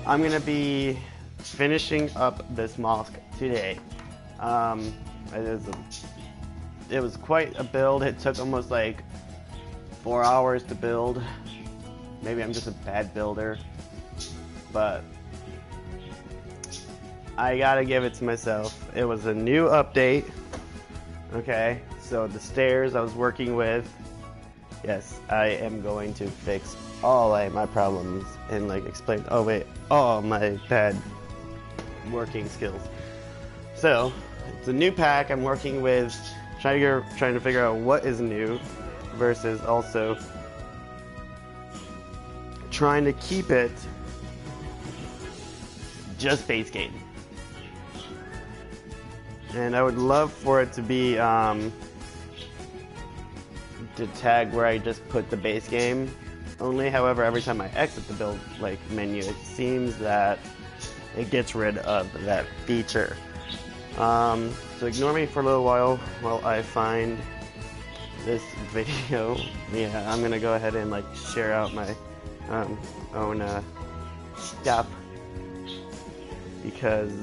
I'm gonna be finishing up this mosque today. It it was quite a build. It took almost like 4 hours to build. Maybe I'm just a bad builder, but I gotta give it to myself. It was a new update. Okay, so the stairs I was working with, yes, I am going to fix all my problems and like explain, oh wait, all my bad working skills. So, it's a new pack I'm working with, trying to figure out what is new versus also trying to keep it just base game. And I would love for it to be the tag where I just put the base game only. However, every time I exit the build like menu, it seems that it gets rid of that feature. So ignore me for a little while I find this video. Yeah, I'm gonna go ahead and like share out my own stuff because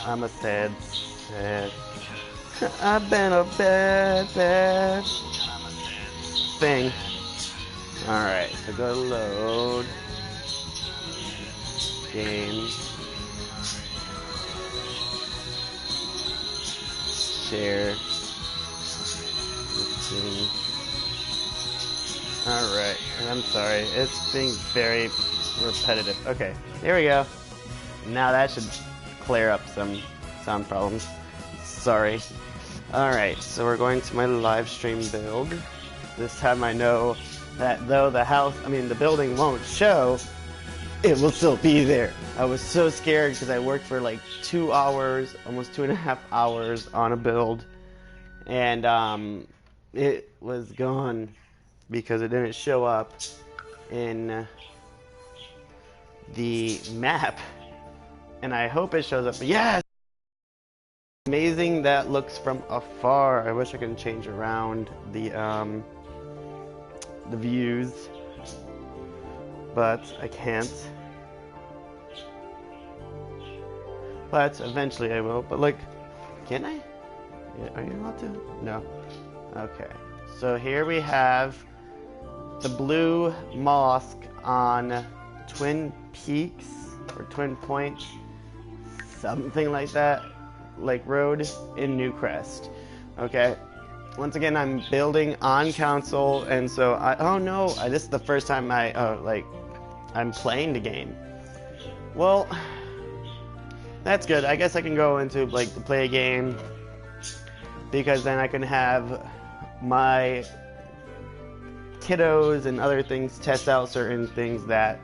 I'm a sad. I've been a bad thing. Alright, so go to load. Game. Share. Alright, I'm sorry. It's being very repetitive. Okay, there we go. Now that should clear up some sound problems. Sorry. Alright, so we're going to my live stream build. This time I know that though the building won't show, it will still be there. I was so scared because I worked for like 2 hours, almost 2.5 hours on a build, and it was gone because it didn't show up in the map. And I hope it shows up. Yes! Amazing that looks from afar. I wish I could change around the views, but I can't. But eventually I will. But like, can I? Yeah, are you allowed to? No. Okay. So here we have the blue mosque on Twin Peaks or Twin Point, something like that, like road in Newcrest. Okay. Once again, I'm building on console, and so this is the first time I'm playing the game. Well, that's good. I guess I can go into like to play a game because then I can have my kiddos and other things test out certain things that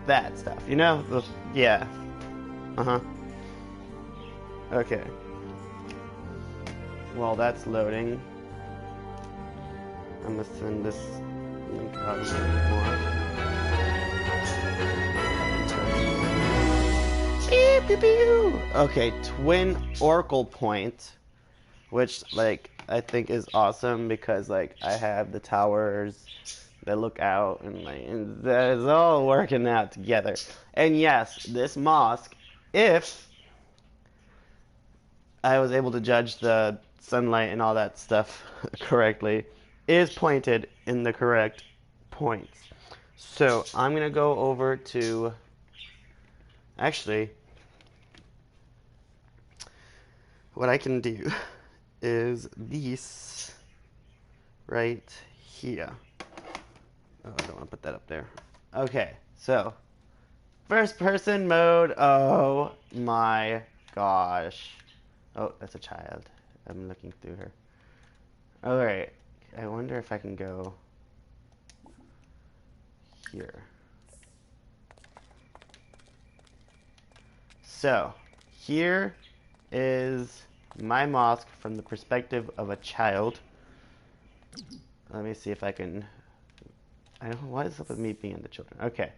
that stuff, you know? Yeah. Okay. While that's loading, I'm gonna send this link out a little more. Pew, pew, pew. Okay, Twin Oracle Point, which like I think is awesome because like I have the towers that look out and that is all working out together. And yes, this mosque, if I was able to judge the sunlight and all that stuff correctly, is pointed in the correct points. So I'm gonna go over to, actually, what I can do is this right here. Oh, I don't want to put that up there. Okay, so first person mode. Oh my gosh. Oh, that's a child. I'm looking through her. Alright, I wonder if I can go here. So, here is my mosque from the perspective of a child. Let me see if I can... I don't know, what is up with me being the children? Okay.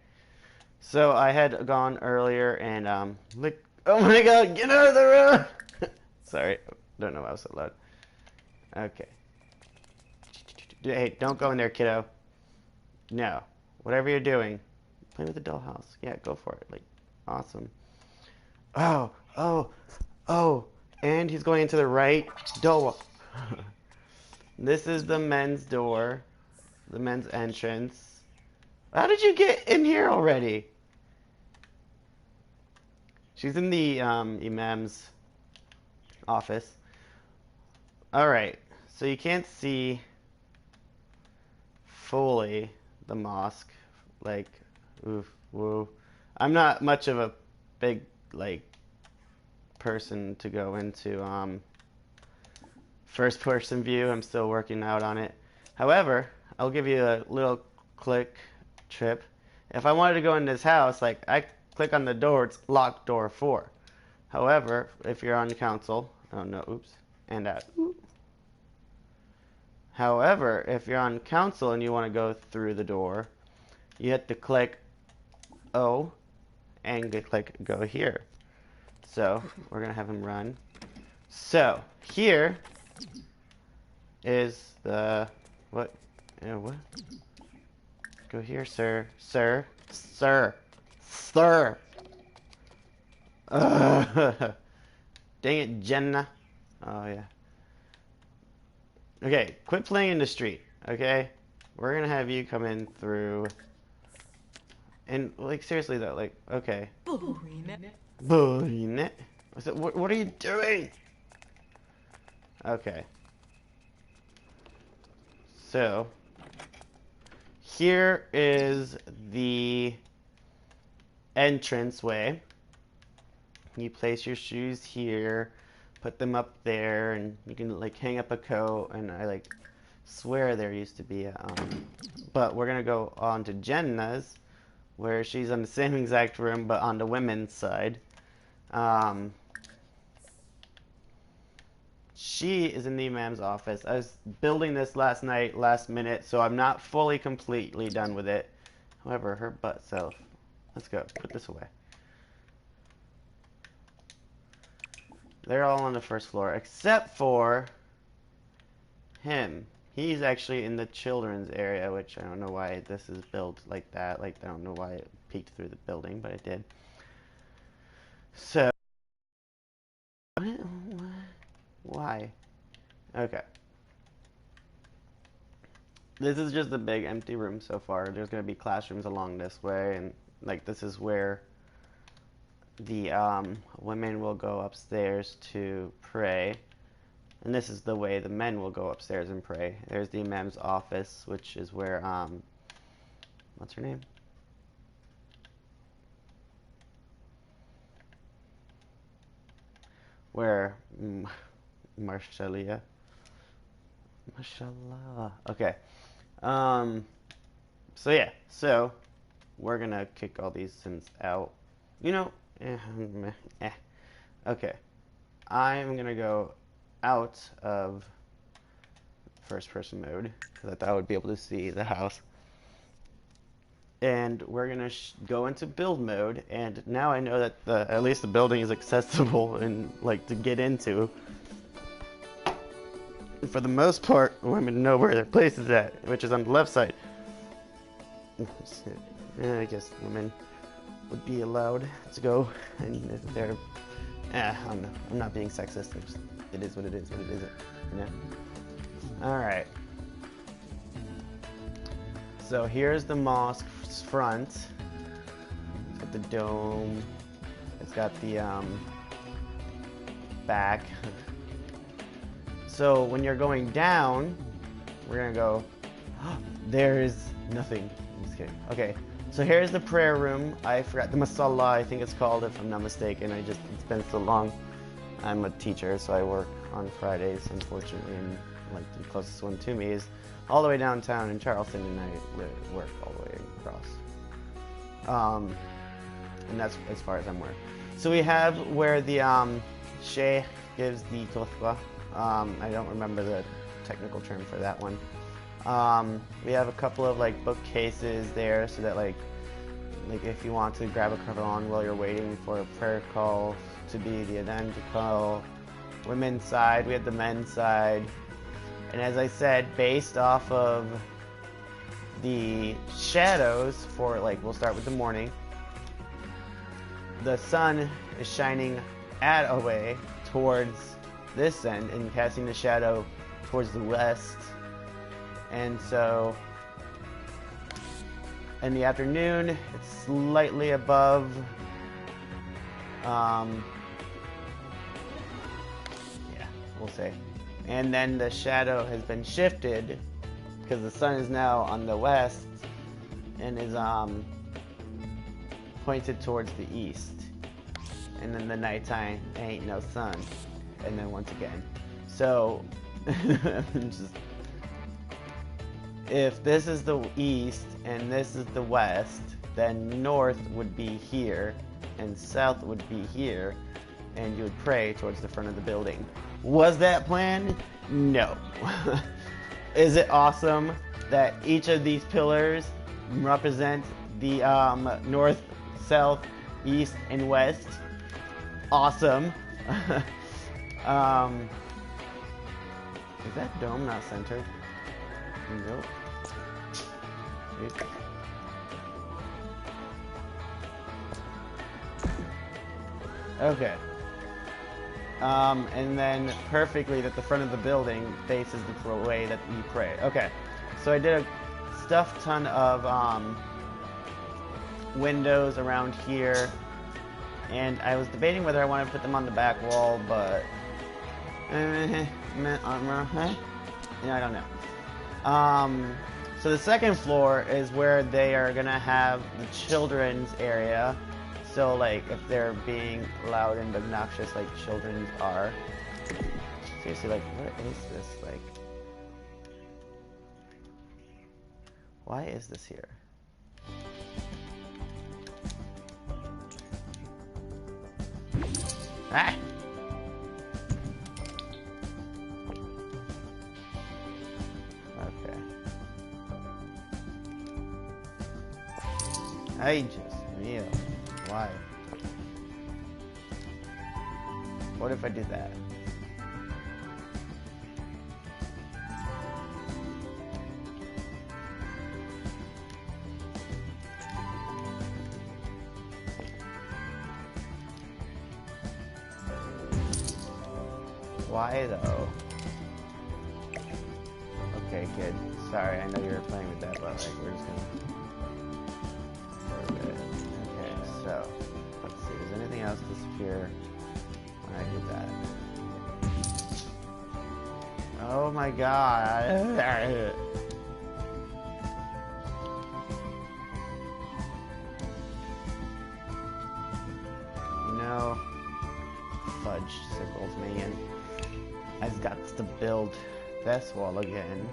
So, I had gone earlier and, look... Oh my god, get out of the road! Sorry, don't know why I was so loud. Okay. Hey, don't go in there, kiddo. No. Whatever you're doing, play with the dollhouse. Yeah, go for it. Like, awesome. Oh, oh, oh. And he's going into the right door. This is the men's door. The men's entrance. How did you get in here already? She's in the imam's office. Alright, so you can't see fully the mosque. Like, oof, woo. I'm not much of a big, like, person to go into first person view. I'm still working out on it. However, I'll give you a little click trip. If I wanted to go in this house, like, I click on the door, it's locked door 4. However, if you're on console, oh no, oops, and out. However, if you're on console and you want to go through the door, you have to click O and click go here. So we're gonna have him run. So here is the what? What? Go here, sir, sir, sir, sir. Dang it, Jenna. Oh yeah. Okay, quit playing in the street, okay? We're gonna have you come in through... And, like, seriously though, like, okay. Burine. What are you doing? Okay. So, here is the entranceway. You place your shoes here. Put them up there, and you can like hang up a coat. And I like swear there used to be but we're gonna go on to Jenna's, where she's on the same exact room but on the women's side. She is in the imam's office. I was building this last night, last minute, so I'm not fully completely done with it. However, her butt self. Let's go. Put this away. They're all on the first floor, except for him. He's actually in the children's area, which I don't know why this is built like that. Like, I don't know why it peeked through the building, but it did. So, why? Okay. This is just a big empty room so far. There's going to be classrooms along this way, and, like, this is where the women will go upstairs to pray, and this is the way the men will go upstairs and pray. There's the imam's office, which is where what's her name? Where Marshallah. Mashallah. Okay. So yeah. So we're gonna kick all these Sims out. You know. Okay. I'm gonna go out of first person mode because I thought I would be able to see the house. And we're gonna go into build mode, and now I know that at least the building is accessible and like to get into. And for the most part, women know where their place is at, which is on the left side. I guess women would be allowed to go, and if they're, I don't know. I'm not being sexist. It is what it is. What it isn't. You know. All right. So here's the mosque's front. It's got the dome. It's got the back. So when you're going down, we're gonna go. There is nothing. I'm just kidding. Okay. So here's the prayer room. I forgot the masala, I think it's called, if I'm not mistaken. It's been so long. I'm a teacher, so I work on Fridays, unfortunately, and like the closest one to me is all the way downtown in Charleston, and I work all the way across. And that's as far as I'm working. So we have where the sheikh gives the khutbah. I don't remember the technical term for that one. We have a couple of like bookcases there, so that like if you want to grab a Quran while you're waiting for a prayer call to be the identical women's side, we have the men's side. And as I said, based off of the shadows for, like, we'll start with the morning. The sun is shining away towards this end and casting the shadow towards the west. And so in the afternoon, it's slightly above yeah, we'll say. And then the shadow has been shifted because the sun is now on the west and is pointed towards the east. And then the nighttime ain't no sun. And then once again. So just, if this is the east and this is the west, then north would be here and south would be here, and you would pray towards the front of the building. Was that planned? No. Is it awesome that each of these pillars represent the north, south, east, and west? Awesome. Is that dome not centered? Nope. Okay. And then perfectly that the front of the building faces the way that you pray. Okay. So I did a stuff ton of windows around here, and I was debating whether I wanted to put them on the back wall, but yeah, I don't know. So the second floor is where they are gonna have the children's area. So, like, if they're being loud and obnoxious like children are. Seriously, like, what is this? Like, why is this here? Ah! Okay. I just knew. Why? What if I do that? Why though? Okay, kid. Sorry, I know you were playing with that, but like, we're just gonna... So, let's see, does anything else disappear when I do that? Oh my god. You know, fudge circles, man. I've got to build this wall again.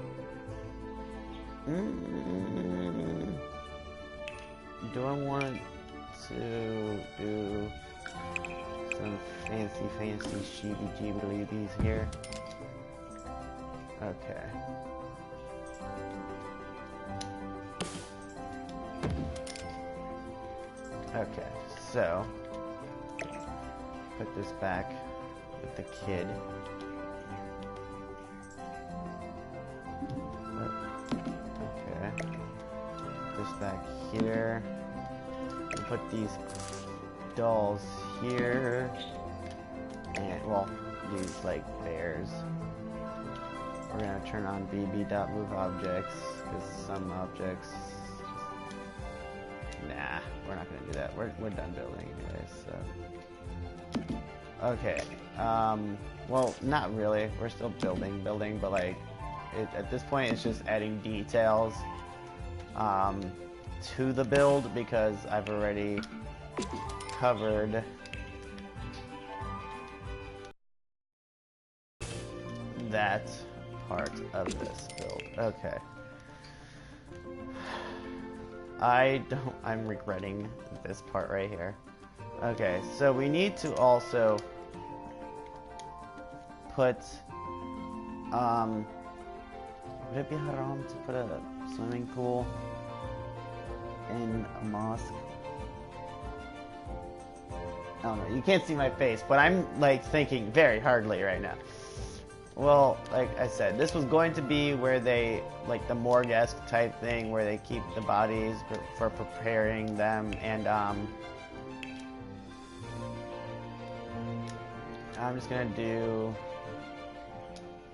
Do I want to do some fancy sheebie-jeebies here? Okay. Okay, so put this back with the kid. Okay. Put this back here. Put these dolls here, and well, these like bears. We're gonna turn on bb.moveObjects because some objects. Nah, we're not gonna do that. We're done building anyway. So okay. Well, not really. We're still building, but like, at this point, it's just adding details. To the build because I've already covered that part of this build. Okay. I'm regretting this part right here. Okay, so we need to also put, would it be haram to put a swimming pool in a mosque? I don't know, you can't see my face, but I'm like thinking very hardly right now. well, like I said, this was going to be where they, like the morgue-esque type thing, where they keep the bodies for preparing them, and I'm just gonna do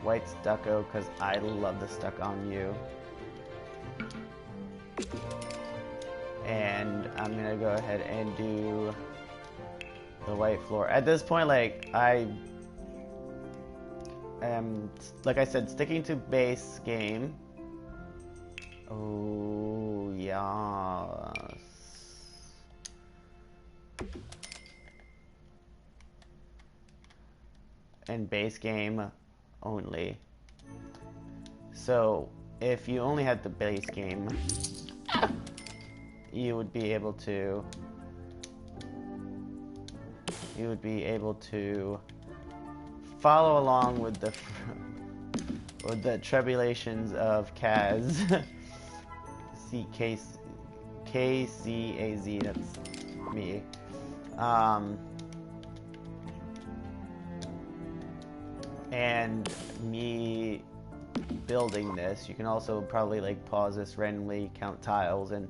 white stucco because I love the stucco on you. And I'm gonna go ahead and do the white floor. At this point, like, I am, like I said, sticking to base game. Oh, yes. And base game only. So, if you only had the base game, you would be able to follow along with the tribulations of Kaz. KCAZ, that's me. And me building this. You can also probably like pause this, randomly count tiles, and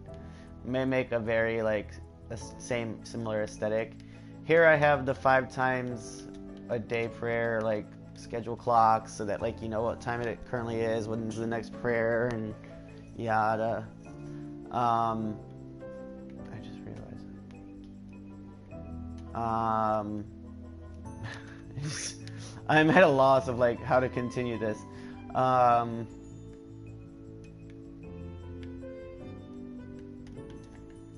may make a very like similar aesthetic. Here I have the 5 times a day prayer like schedule clocks, so that like you know what time it currently is, when's the next prayer, and yada. I just realized. I'm at a loss of like how to continue this.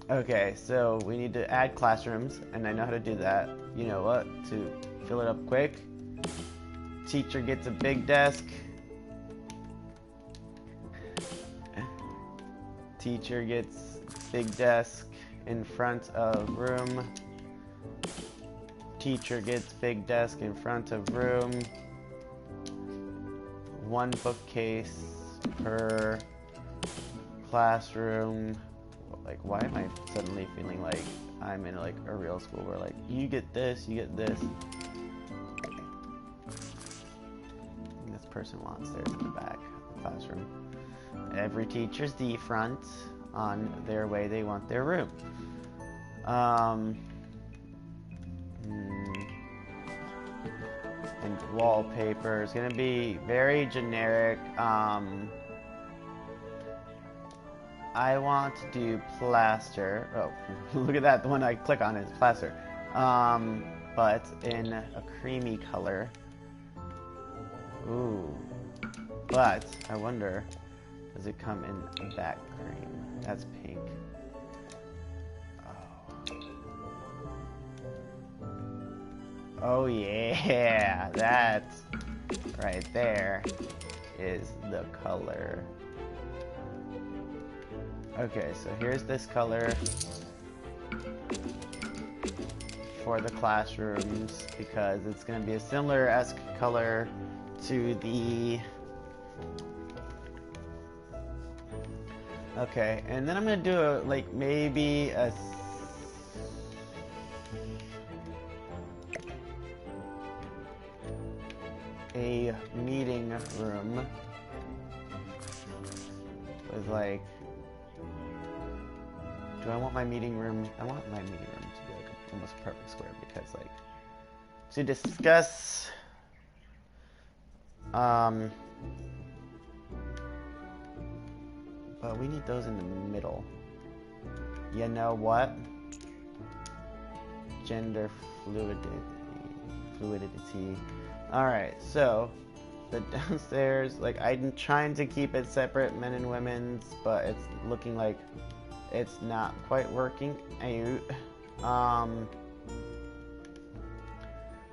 Okay, so we need to add classrooms, and I know how to do that. You know what? To fill it up quick. Teacher gets a big desk. Teacher gets big desk in front of room. Teacher gets big desk in front of room. 1 bookcase per classroom. Like, why am I suddenly feeling like I'm in like a real school where like you get this, you get this. And this person wants theirs in the back of the classroom. Every teacher's the front on their way they want their room. And wallpaper is gonna be very generic. I want to do plaster. Oh, look at that! The one I click on is plaster, but in a creamy color. Ooh, but I wonder, does it come in that cream? That's pink. Oh yeah, that right there is the color. Okay, so here's this color for the classrooms because it's going to be a similar-esque color to the... Okay, and then I'm going to do a, like, maybe a meeting room with like, do I want my meeting room? I want my meeting room to be like almost a perfect square because like to discuss but we need those in the middle. You know what? Gender fluidity. Alright, so the downstairs, like I'm trying to keep it separate, men and women's, but it's looking like it's not quite working out.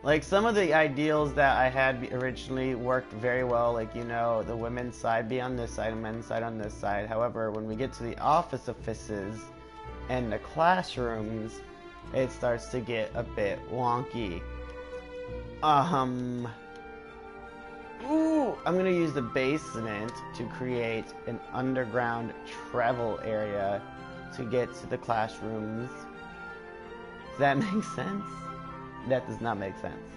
Like some of the ideals that I had originally worked very well, like you know, the women's side be on this side and men's side on this side. However, when we get to the offices and the classrooms, it starts to get a bit wonky. Ooh, I'm gonna use the basement to create an underground travel area to get to the classrooms. Does that make sense? That does not make sense.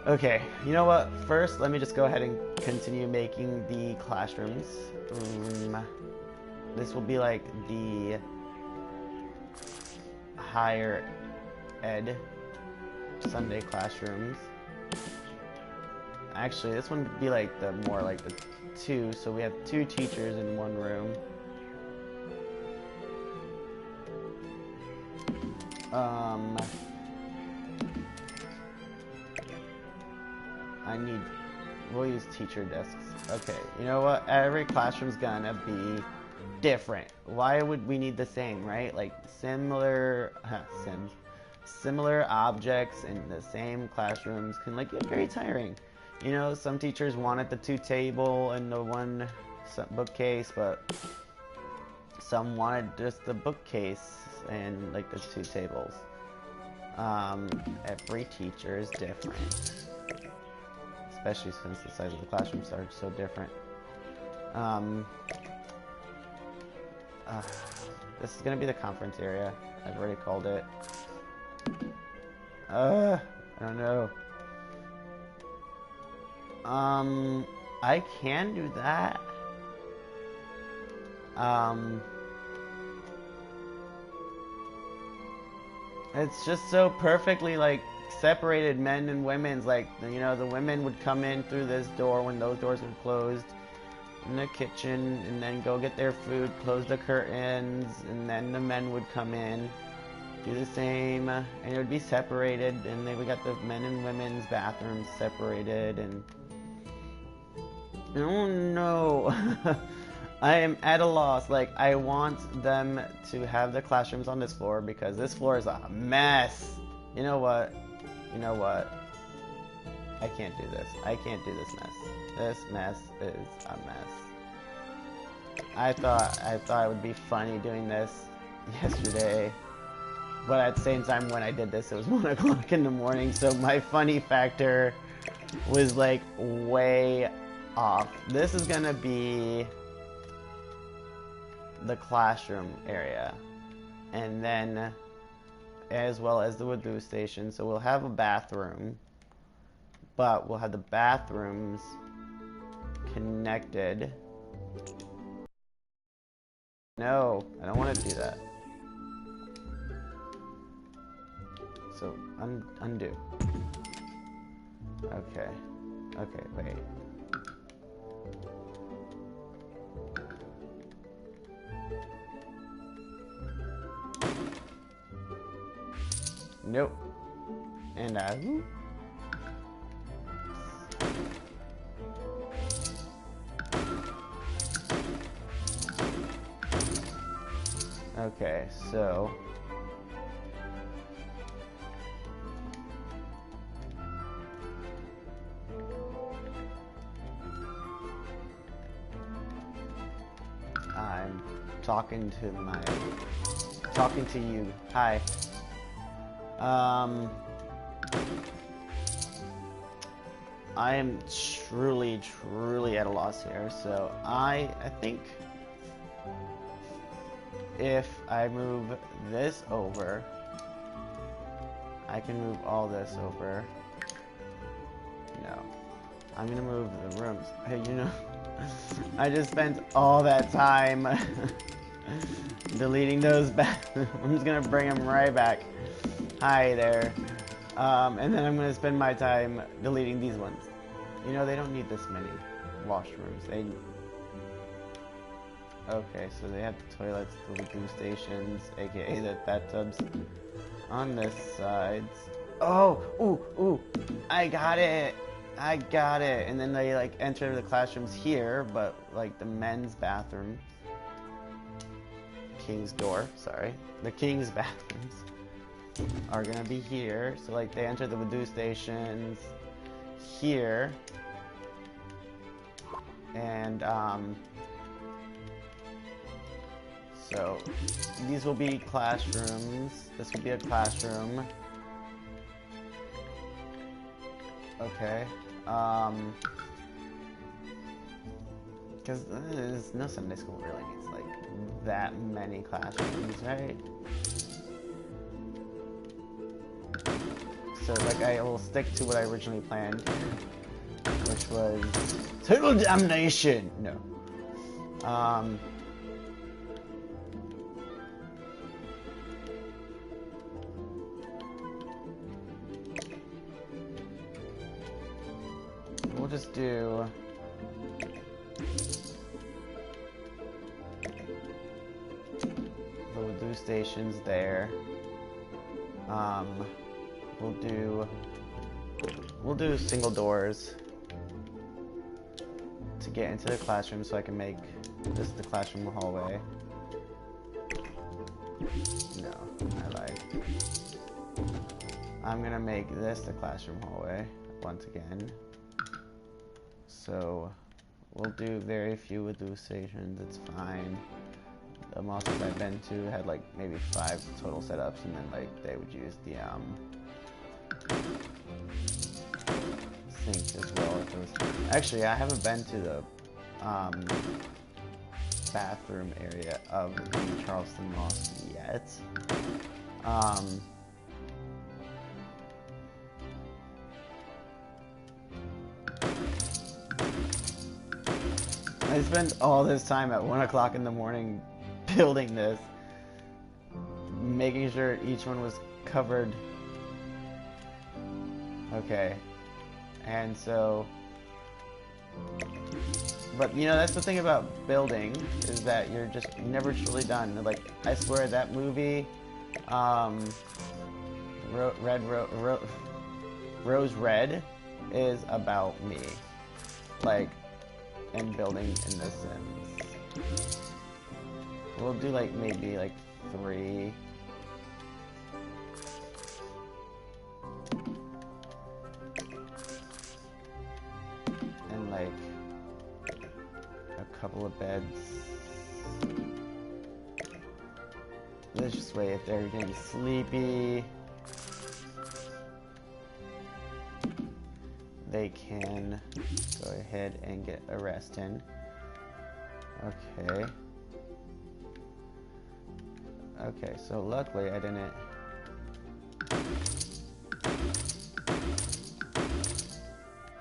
Okay, you know what? First, let me just go ahead and continue making the classrooms. This will be like the higher ed Sunday classrooms. Actually, this one would be like the more like the two, so we have two teachers in one room. We'll use teacher desks. Okay, you know what? Every classroom's gonna be different. Why would we need the same, right? Like similar objects in the same classrooms can like get very tiring. You know, some teachers wanted the two table and the one bookcase, but some wanted just the bookcase and like the two tables. Every teacher is different, especially since the size of the classrooms are so different. This is gonna be the conference area. I've already called it. I don't know. I can do that. It's just so perfectly like separated men and women's. Like, you know, the women would come in through this door when those doors were closed in the kitchen, and then go get their food, close the curtains, and then the men would come in, do the same, and it would be separated, and then we got the men and women's bathrooms separated, and oh no. I am at a loss. Like, I want them to have the classrooms on this floor because this floor is a mess. You know what? You know what? I can't do this. I can't do this mess. This mess is a mess. I thought it would be funny doing this yesterday, but at the same time when I did this, it was 1 o'clock in the morning, so my funny factor was like way off. This is gonna be the classroom area, and then as well as the wudu station. So we'll have a bathroom, but we'll have the bathrooms connected. No, I don't want to do that. So undo. Okay, wait. Nope. And okay, so I'm talking to you. Hi. I am truly at a loss here. So I think if I move this over, I can move all this over. No, I'm gonna move the rooms. Hey, you know, I just spent all that time deleting those back. I'm just gonna bring them right back. Hi there. And then I'm gonna spend my time deleting these ones. You know, they don't need this many washrooms. Okay, so they have the toilets, the wudu stations, aka the bathtubs on this side. Oh, ooh, I got it. And then they like enter the classrooms here, but like the men's bathroom, king's door, sorry, the king's bathrooms are gonna be here. So like they enter the wudu stations here, and so these will be classrooms. This will be a classroom. Okay. Because no Sunday school really needs like that many classrooms, right? So, like, I will stick to what I originally planned, which was total damnation. No. We'll just do the stations there. We'll do single doors to get into the classroom, so I can make this the classroom hallway. No, I lied. I'm gonna make this the classroom hallway once again. So we'll do very few with those stations. It's fine. The mosques I've been to had like maybe 5 total setups, and then like they would use the sink as well. Actually, I haven't been to the bathroom area of the Charleston Mosque yet. I spent all this time at 1 o'clock in the morning building this, making sure each one was covered. Okay. And so, but you know, that's the thing about building, is that you're just never truly done. Like, I swear that movie, Rose Red is about me, like, and building in The Sims. We'll do like maybe like 3. And like a couple of beds. Let's just wait if they're getting sleepy. They can go ahead and get a rest in. Okay. Okay, so luckily I didn't.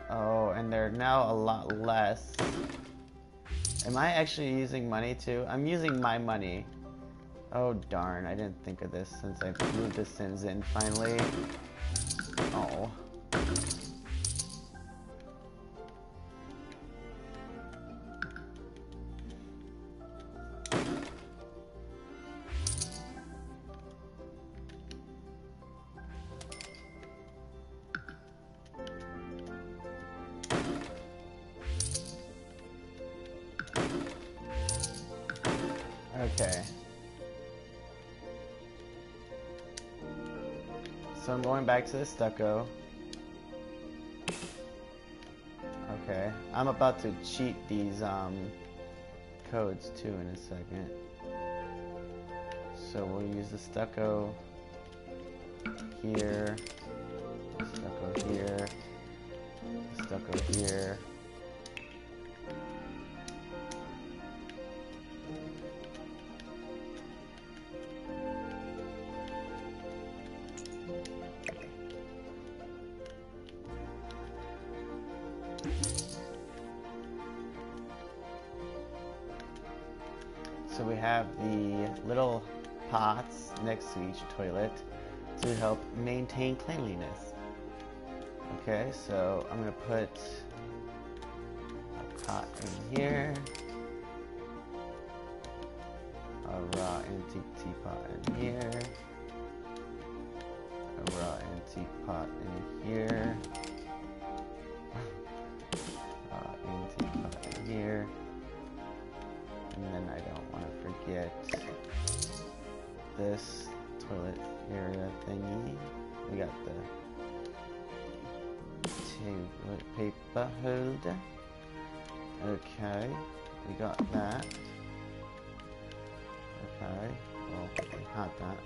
Oh, and they're now a lot less. Am I actually using money too? I'm using my money. Oh darn, I didn't think of this since I moved the Sims in finally. Oh. Okay. So I'm going back to the stucco. Okay. I'm about to cheat these codes too in a second. So we'll use the stucco here, stucco here, stucco here. So we have the little pots next to each toilet to help maintain cleanliness. Okay, so I'm gonna put a pot in here, a raw antique teapot in here, a raw antique pot in here, raw antique pot in here. And then I don't want to forget this toilet area thingy. We got the toilet paper holder. Okay, we got that. Okay, well, we had that.